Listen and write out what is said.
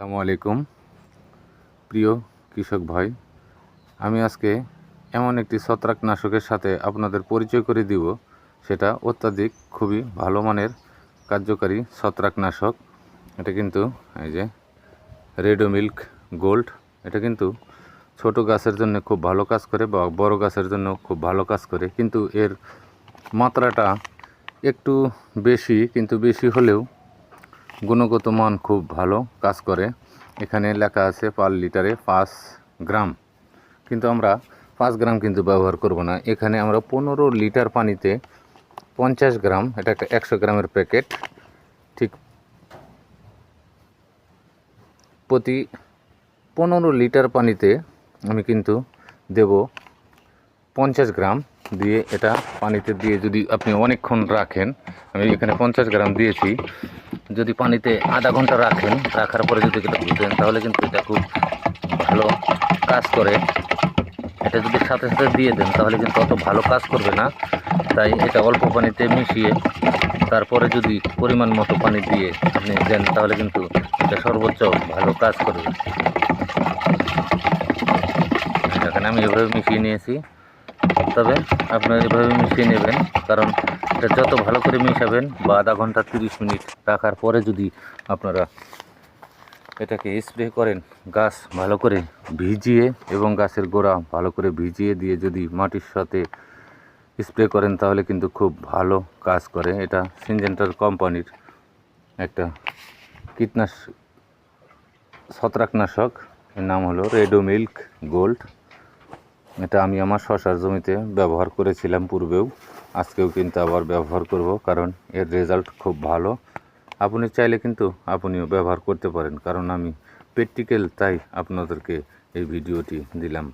আসসালামু আলাইকুম প্রিয় কৃষক ভাই, আমি আজকে এমন একটি ছত্রাকনাশকের সাথে আপনাদের পরিচয় করে দিব। সেটা অত্যাধিক খুবই ভালো মানের কার্যকারী ছত্রাকনাশক। এটা কিন্তু এই যে রেডোমিল্ক গোল্ড। এটা কিন্তু ছোট গাছের জন্য খুব ভালো কাজ করে বা বড় গাছের জন্য খুব ভালো কাজ করে, কিন্তু এর মাত্রাটা একটু বেশি, কিন্তু বেশি হলেও গুণগত মান খুব ভালো কাজ করে। এখানে লেখা আছে পার লিটারে 5 গ্রাম, কিন্তু আমরা 5 গ্রাম কিন্তু ব্যবহার করব না। এখানে আমরা 15 লিটার পানিতে 50 গ্রাম, এটা একটা 100 গ্রামের প্যাকেট, ঠিক প্রতি 15 লিটার পানিতে আমি কিন্তু দেব 50 গ্রাম দিয়ে। এটা পানিতে দিয়ে যদি আপনি অনেকক্ষণ রাখেন, আমি এখানে 50 গ্রাম দিয়েছি, যদি পানিতে আধা ঘন্টা রাখেন, রাখার পরে যদি এটা দেন তাহলে কিন্তু এটা খুব ভালো কাজ করে। এটা যদি সাথে সাথে দিয়ে দেন তাহলে কিন্তু অত ভালো কাজ করবে না। তাই এটা অল্প পানিতে মিশিয়ে তারপরে যদি পরিমাণ মতো পানি দিয়ে আপনি দেন তাহলে কিন্তু এটা সর্বোচ্চ ভালো কাজ করবে। এখানে আমি এভাবে মিশিয়ে নিয়েছি, তবে আপনারা এভাবে মিশিয়ে নেবেন, কারণ এটা যত ভালো করে মিশাবেন বা আধা ঘন্টা 30 মিনিট রাখার পরে যদি আপনারা এটাকে স্প্রে করেন, গাছ ভালো করে ভিজিয়ে এবং গাছের গোড়া ভালো করে ভিজিয়ে দিয়ে যদি মাটির সাথে স্প্রে করেন তাহলে কিন্তু খুব ভালো কাজ করে। এটা সিনজেন্টার কোম্পানির একটা ছত্রাকনাশক, এর নাম হলো রেডোমিল্ক গোল্ড। এটা আমি আমার শসার জমিতে ব্যবহার করেছিলাম পূর্বেও, আজকেও কিন্তু আবার ব্যবহার করব, কারণ এর রেজাল্ট খুব ভালো। আপনি চাইলে কিন্তু আপনিও ব্যবহার করতে পারেন, কারণ আমি প্র্যাকটিক্যাল তাই আপনাদেরকে এই ভিডিওটি দিলাম।